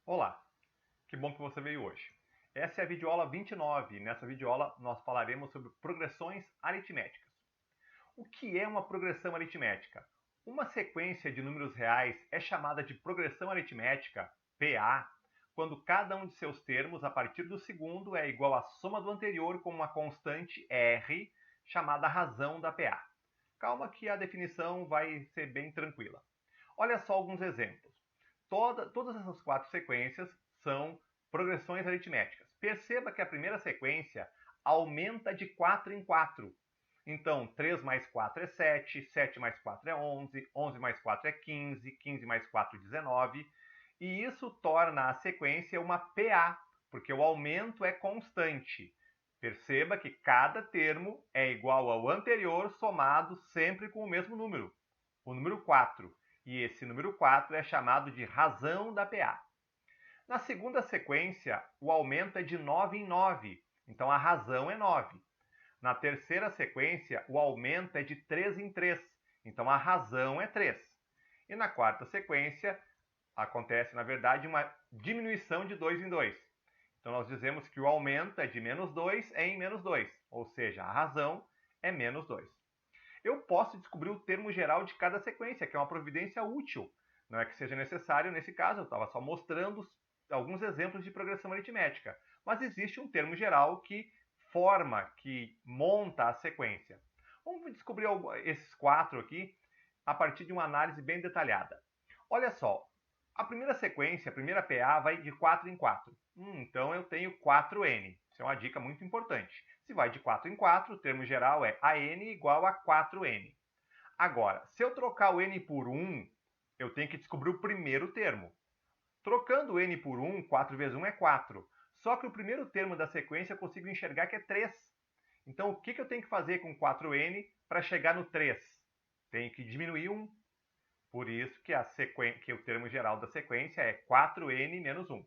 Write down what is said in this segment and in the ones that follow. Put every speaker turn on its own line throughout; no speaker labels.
Olá, que bom que você veio hoje. Essa é a videoaula 29. Nessa videoaula nós falaremos sobre progressões aritméticas. O que é uma progressão aritmética? Uma sequência de números reais é chamada de progressão aritmética, PA, quando cada um de seus termos a partir do segundo é igual à soma do anterior com uma constante R, chamada razão da PA. Calma que a definição vai ser bem tranquila. Olha só alguns exemplos. Todas essas quatro sequências são progressões aritméticas. Perceba que a primeira sequência aumenta de 4 em 4. Então, 3 mais 4 é 7, 7 mais 4 é 11, 11 mais 4 é 15, 15 mais 4 é 19. E isso torna a sequência uma PA, porque o aumento é constante. Perceba que cada termo é igual ao anterior somado sempre com o mesmo número, o número 4. E esse número 4 é chamado de razão da PA. Na segunda sequência, o aumento é de 9 em 9, então a razão é 9. Na terceira sequência, o aumento é de 3 em 3, então a razão é 3. E na quarta sequência, acontece, na verdade, uma diminuição de 2 em 2. Então nós dizemos que o aumento é de menos 2 em menos 2, ou seja, a razão é menos 2. Eu posso descobrir o termo geral de cada sequência, que é uma providência útil. Não é que seja necessário nesse caso, eu estava só mostrando alguns exemplos de progressão aritmética. Mas existe um termo geral que forma, que monta a sequência. Vamos descobrir esses quatro aqui a partir de uma análise bem detalhada. Olha só, a primeira sequência, a primeira PA, vai de 4 em 4. Então eu tenho 4n. Isso é uma dica muito importante. Se vai de 4 em 4, o termo geral é AN igual a 4n. Agora, se eu trocar o n por 1, eu tenho que descobrir o primeiro termo. Trocando o n por 1, 4 vezes 1 é 4. Só que o primeiro termo da sequência eu consigo enxergar que é 3. Então, o que eu tenho que fazer com 4n para chegar no 3? Tenho que diminuir 1. Por isso que o termo geral da sequência é 4n menos 1.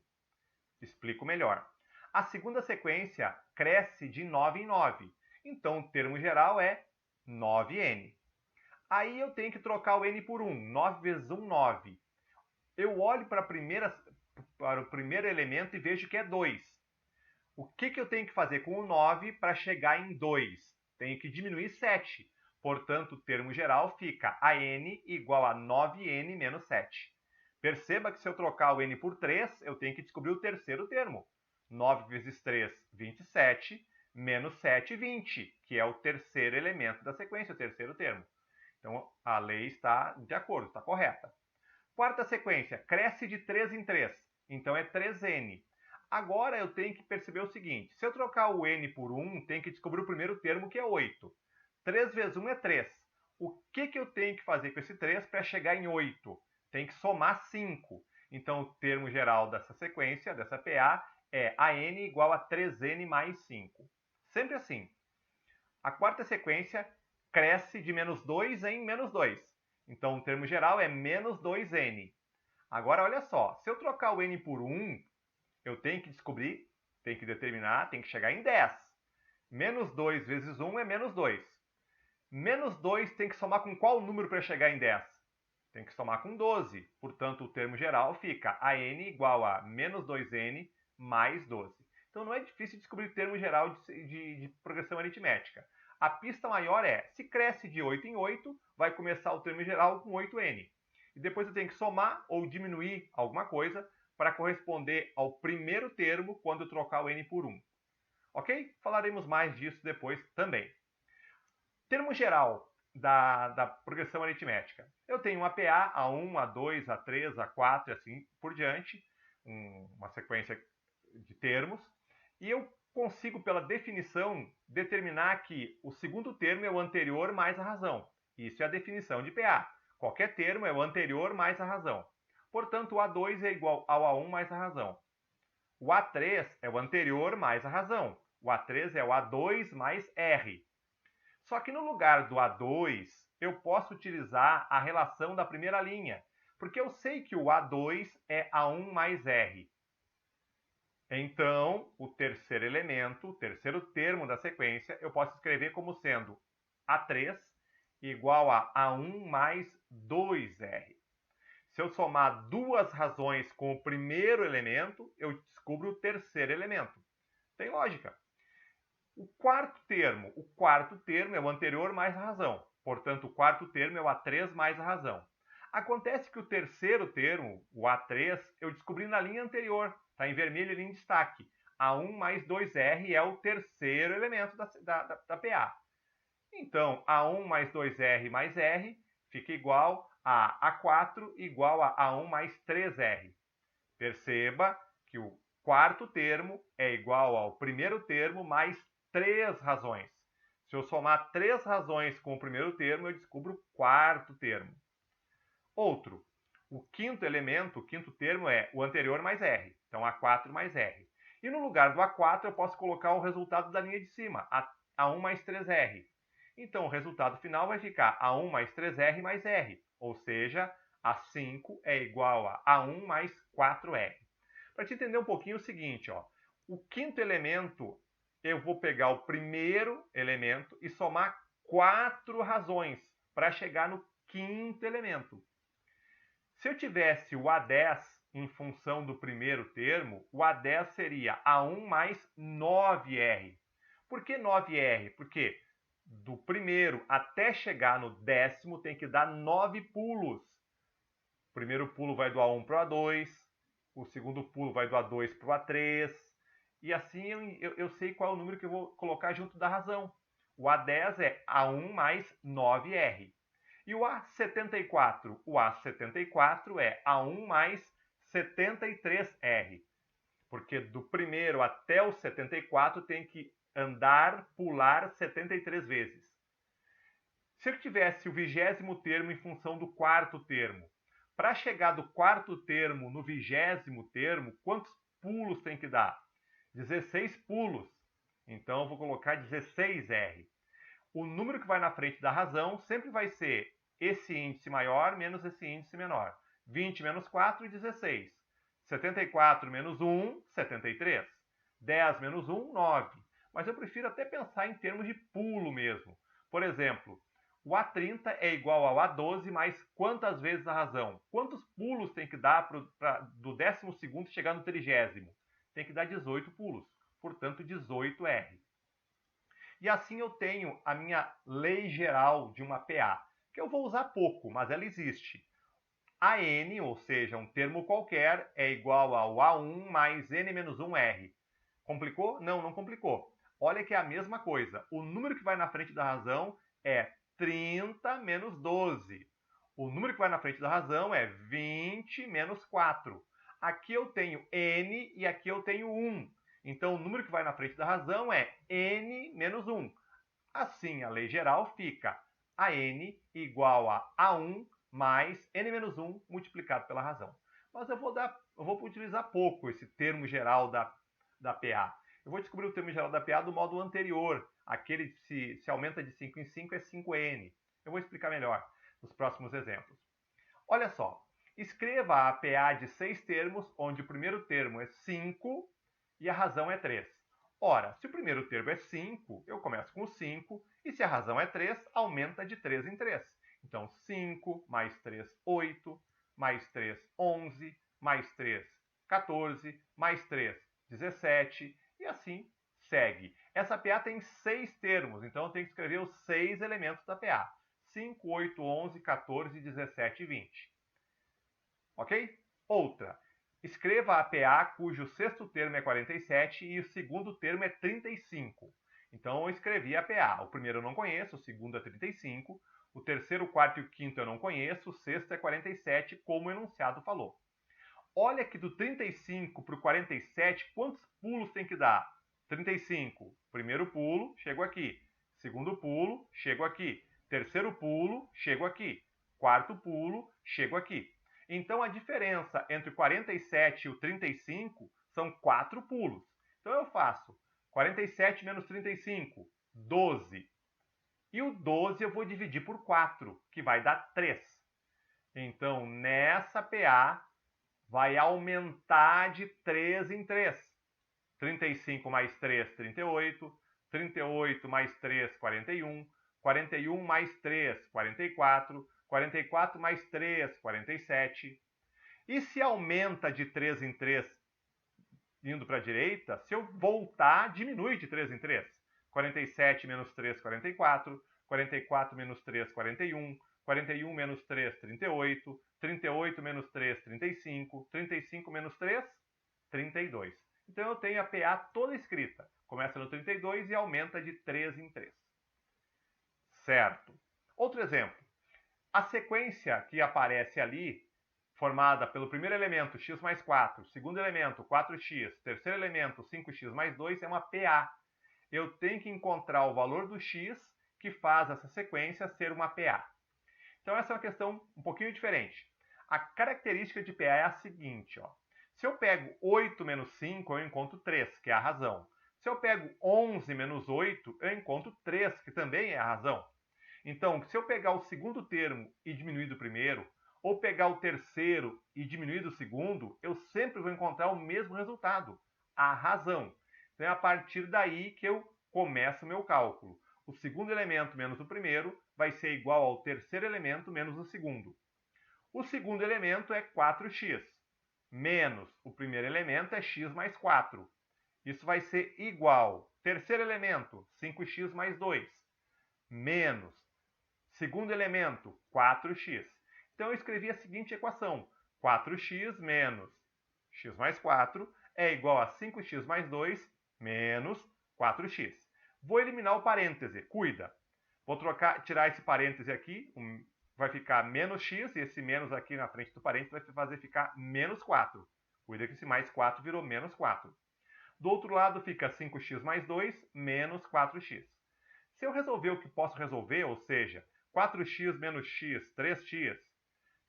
Explico melhor. A segunda sequência cresce de 9 em 9. Então, o termo geral é 9n. Aí eu tenho que trocar o n por 1. 9 vezes 1, 9. Eu olho para o primeiro elemento e vejo que é 2. O que eu tenho que fazer com o 9 para chegar em 2? Tenho que diminuir 7. Portanto, o termo geral fica AN igual a 9n menos 7. Perceba que se eu trocar o n por 3, eu tenho que descobrir o terceiro termo. 9 vezes 3, 27, menos 7, 20, que é o terceiro elemento da sequência, o terceiro termo. Então, a lei está de acordo, está correta. Quarta sequência, cresce de 3 em 3, então é 3n. Agora eu tenho que perceber o seguinte, se eu trocar o n por 1, tenho que descobrir o primeiro termo, que é 8. 3 vezes 1 é 3. O que eu tenho que fazer com esse 3 para chegar em 8? Tem que somar 5. Então, o termo geral dessa sequência, dessa PA, é AN igual a 3n mais 5. Sempre assim. A quarta sequência cresce de menos 2 em menos 2. Então, o termo geral é menos 2n. Agora, olha só. Se eu trocar o n por 1, eu tenho que descobrir, tenho que determinar, tenho que chegar em 10. Menos 2 vezes 1 é menos 2. Menos 2 tem que somar com qual número para chegar em 10? Tem que somar com 12. Portanto, o termo geral fica AN igual a menos 2n mais 12. Então, não é difícil descobrir o termo geral de progressão aritmética. A pista maior é, se cresce de 8 em 8, vai começar o termo geral com 8n. E depois eu tenho que somar ou diminuir alguma coisa para corresponder ao primeiro termo quando eu trocar o n por 1. Ok? Falaremos mais disso depois também. Termo geral da progressão aritmética. Eu tenho uma PA, A1, A2, A3, A4 e assim por diante, uma sequência de termos, e eu consigo, pela definição, determinar que o segundo termo é o anterior mais a razão. Isso é a definição de PA. Qualquer termo é o anterior mais a razão. Portanto, o A2 é igual ao A1 mais a razão. O A3 é o anterior mais a razão. O A3 é o A2 mais R. Só que no lugar do A2, eu posso utilizar a relação da primeira linha, porque eu sei que o A2 é A1 mais R. Então, o terceiro elemento, o terceiro termo da sequência, eu posso escrever como sendo A3 igual a A1 mais 2R. Se eu somar duas razões com o primeiro elemento, eu descubro o terceiro elemento. Tem lógica. O quarto termo é o anterior mais a razão. Portanto, o quarto termo é o A3 mais a razão. Acontece que o terceiro termo, o A3, eu descobri na linha anterior. Está em vermelho ali em destaque. A1 mais 2R é o terceiro elemento da PA. Então, A1 mais 2R mais R fica igual a A4 igual a A1 mais 3R. Perceba que o quarto termo é igual ao primeiro termo mais 3 razões. Se eu somar 3 razões com o primeiro termo, eu descubro o quarto termo. Outro, o quinto elemento, o quinto termo é o anterior mais R. Então, A4 mais R. E no lugar do A4, eu posso colocar o resultado da linha de cima, A1 mais 3R. Então, o resultado final vai ficar A1 mais 3R mais R. Ou seja, A5 é igual a A1 mais 4R. Para te entender um pouquinho é o seguinte, ó, o quinto elemento, eu vou pegar o primeiro elemento e somar 4 razões para chegar no quinto elemento. Se eu tivesse o A10 em função do primeiro termo, o A10 seria A1 mais 9R. Por que 9R? Porque do primeiro até chegar no décimo tem que dar 9 pulos. O primeiro pulo vai do A1 para o A2, o segundo pulo vai do A2 para o A3, e assim eu sei qual é o número que eu vou colocar junto da razão. O A10 é A1 mais 9R. E o A74? O A74 é A1 mais 73R. Porque do primeiro até o 74 tem que pular 73 vezes. Se eu tivesse o 20º termo em função do quarto termo, para chegar do quarto termo no 20º termo, quantos pulos tem que dar? 16 pulos. Então, eu vou colocar 16R. O número que vai na frente da razão sempre vai ser esse índice maior menos esse índice menor. 20 menos 4, 16. 74 menos 1, 73. 10 menos 1, 9. Mas eu prefiro até pensar em termos de pulo mesmo. Por exemplo, o A30 é igual ao A12 mais quantas vezes a razão? Quantos pulos tem que dar do 12º chegar no 30º? Tem que dar 18 pulos. Portanto, 18R. E assim eu tenho a minha lei geral de uma PA, que eu vou usar pouco, mas ela existe. A n, ou seja, um termo qualquer, é igual ao A1 mais n menos 1R. Complicou? Não, não complicou. Olha que é a mesma coisa. O número que vai na frente da razão é 30 menos 12. O número que vai na frente da razão é 20 menos 4. Aqui eu tenho n e aqui eu tenho 1. Então, o número que vai na frente da razão é n menos 1. Assim, a lei geral fica a n igual a A1 mais n menos 1 multiplicado pela razão. Mas eu vou utilizar pouco esse termo geral da PA. Eu vou descobrir o termo geral da PA do modo anterior. Aquele que se aumenta de 5 em 5 é 5n. Eu vou explicar melhor nos próximos exemplos. Olha só, escreva a PA de 6 termos, onde o primeiro termo é 5 e a razão é 3. Ora, se o primeiro termo é 5, eu começo com o 5, e se a razão é 3, aumenta de 3 em 3. Então, 5 mais 3, 8, mais 3, 11, mais 3, 14, mais 3, 17, e assim segue. Essa PA tem 6 termos, então eu tenho que escrever os 6 elementos da PA. 5, 8, 11, 14, 17 e 20. Ok? Outra. Escreva a PA cujo sexto termo é 47 e o segundo termo é 35. Então, eu escrevi a PA. O primeiro eu não conheço, o segundo é 35. O terceiro, o quarto e o quinto eu não conheço. O sexto é 47, como o enunciado falou. Olha que do 35 para o 47, quantos pulos tem que dar? 35. Primeiro pulo, chego aqui. Segundo pulo, chego aqui. Terceiro pulo, chego aqui. Quarto pulo, chego aqui. Então, a diferença entre o 47 e o 35 são 4 pulos. Então, eu faço 47 menos 35, 12. E o 12 eu vou dividir por 4, que vai dar 3. Então, nessa PA, vai aumentar de 3 em 3. 35 mais 3, 38. 38 mais 3, 41. 41 mais 3, 44. 44 mais 3, 47. E se aumenta de 3 em 3 indo para a direita, se eu voltar, diminui de 3 em 3. 47 menos 3, 44. 44 menos 3, 41. 41 menos 3, 38. 38 menos 3, 35. 35 menos 3, 32. Então eu tenho a PA toda escrita. Começa no 32 e aumenta de 3 em 3. Certo. Outro exemplo. A sequência que aparece ali, formada pelo primeiro elemento x mais 4, segundo elemento 4x, terceiro elemento 5x mais 2, é uma PA. Eu tenho que encontrar o valor do x que faz essa sequência ser uma PA. Então essa é uma questão um pouquinho diferente. A característica de PA é a seguinte, ó. Se eu pego 8 menos 5, eu encontro 3, que é a razão. Se eu pego 11 menos 8, eu encontro 3, que também é a razão. Então, se eu pegar o segundo termo e diminuir do primeiro, ou pegar o terceiro e diminuir do segundo, eu sempre vou encontrar o mesmo resultado, a razão. Então é a partir daí que eu começo o meu cálculo. O segundo elemento menos o primeiro vai ser igual ao terceiro elemento menos o segundo. O segundo elemento é 4x, menos o primeiro elemento é x mais 4. Isso vai ser igual, terceiro elemento, 5x mais 2, menos segundo elemento, 4x. Então eu escrevi a seguinte equação: 4x menos x mais 4 é igual a 5x mais 2 menos 4x. Vou eliminar o parêntese, cuida. Vou tirar esse parêntese aqui, vai ficar menos x, e esse menos aqui na frente do parêntese vai fazer ficar menos 4. Cuida que esse mais 4 virou menos 4. Do outro lado fica 5x mais 2 menos 4x. Se eu resolver o que posso resolver, ou seja, 4x menos x, 3x,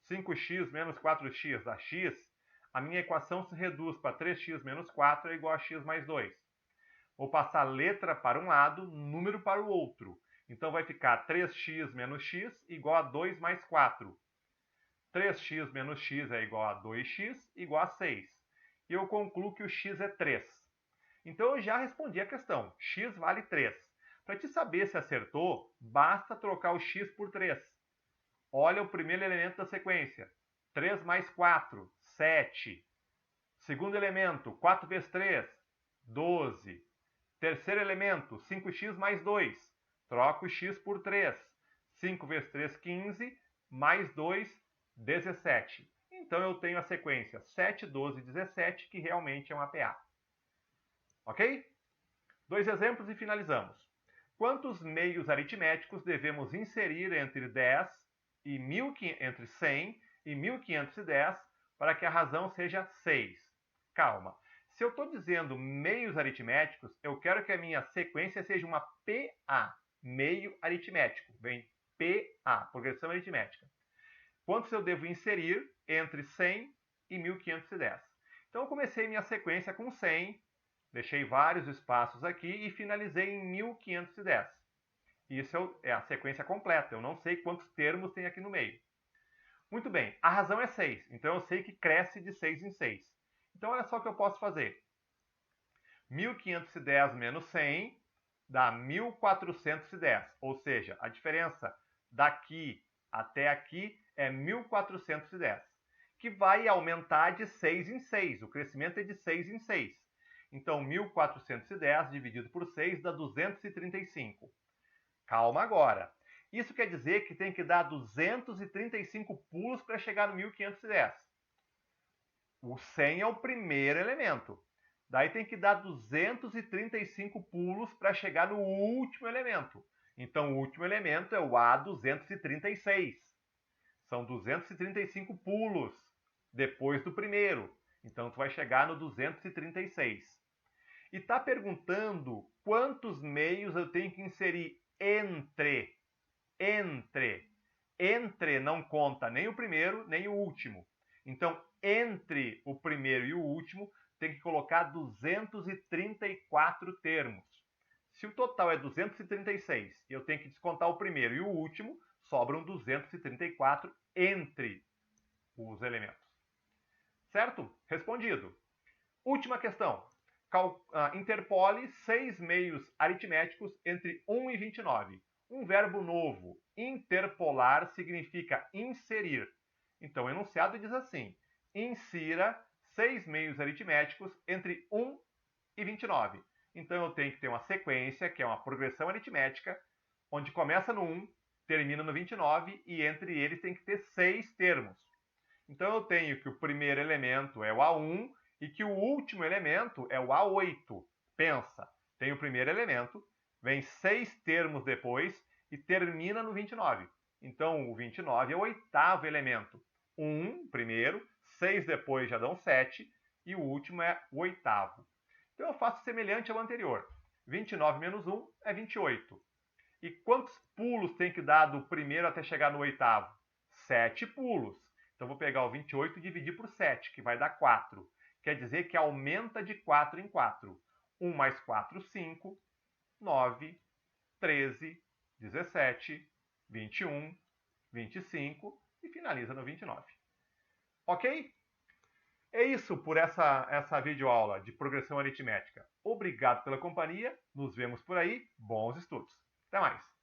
5x menos 4x dá x, a minha equação se reduz para 3x menos 4 é igual a x mais 2. Vou passar letra para um lado, número para o outro. Então vai ficar 3x menos x igual a 2 mais 4. 3x menos x é igual a 2x igual a 6. E eu concluo que o x é 3. Então eu já respondi a questão. X vale 3. Para te saber se acertou, basta trocar o x por 3. Olha o primeiro elemento da sequência. 3 mais 4, 7. Segundo elemento, 4 vezes 3, 12. Terceiro elemento, 5x mais 2. Troco o x por 3. 5 vezes 3, 15. Mais 2, 17. Então eu tenho a sequência 7, 12, 17, que realmente é uma PA. Ok? 2 exemplos e finalizamos. Quantos meios aritméticos devemos inserir entre 10 e 1500, entre 100 e 1510 para que a razão seja 6? Calma. Se eu estou dizendo meios aritméticos, eu quero que a minha sequência seja uma PA, meio aritmético. Bem, PA, progressão aritmética. Quantos eu devo inserir entre 100 e 1510? Então eu comecei minha sequência com 100, deixei vários espaços aqui e finalizei em 1510. Isso é a sequência completa, eu não sei quantos termos tem aqui no meio. Muito bem, a razão é 6, então eu sei que cresce de 6 em 6. Então olha só o que eu posso fazer. 1510 menos 100 dá 1410, ou seja, a diferença daqui até aqui é 1410, que vai aumentar de 6 em 6, o crescimento é de 6 em 6. Então, 1410 dividido por 6 dá 235. Calma agora. Isso quer dizer que tem que dar 235 pulos para chegar no 1510. O 100 é o primeiro elemento. Daí tem que dar 235 pulos para chegar no último elemento. Então, o último elemento é o A236. São 235 pulos depois do primeiro. Então, tu vai chegar no 236. E está perguntando quantos meios eu tenho que inserir entre. Entre não conta nem o primeiro, nem o último. Então, entre o primeiro e o último, tem que colocar 234 termos. Se o total é 236 e eu tenho que descontar o primeiro e o último, sobram 234 entre os elementos. Certo? Respondido. Última questão. Interpole 6 meios aritméticos entre 1 e 29. Um verbo novo, interpolar, significa inserir. Então, o enunciado diz assim: insira 6 meios aritméticos entre 1 e 29. Então eu tenho que ter uma sequência, que é uma progressão aritmética, onde começa no 1, termina no 29 e entre eles tem que ter 6 termos. Então eu tenho que o primeiro elemento é o A1 e que o último elemento é o A8. Pensa, tem o primeiro elemento, vem 6 termos depois e termina no 29. Então o 29 é o oitavo elemento. 1 primeiro, 6 depois já dão 7 e o último é o oitavo. Então eu faço semelhante ao anterior. 29 menos 1 é 28. E quantos pulos tem que dar do primeiro até chegar no oitavo? 7 pulos. Então vou pegar o 28 e dividir por 7, que vai dar 4. Quer dizer que aumenta de 4 em 4. 1 mais 4, 5. 9, 13, 17, 21, 25 e finaliza no 29. Ok? É isso por essa videoaula de progressão aritmética. Obrigado pela companhia, nos vemos por aí, bons estudos. Até mais!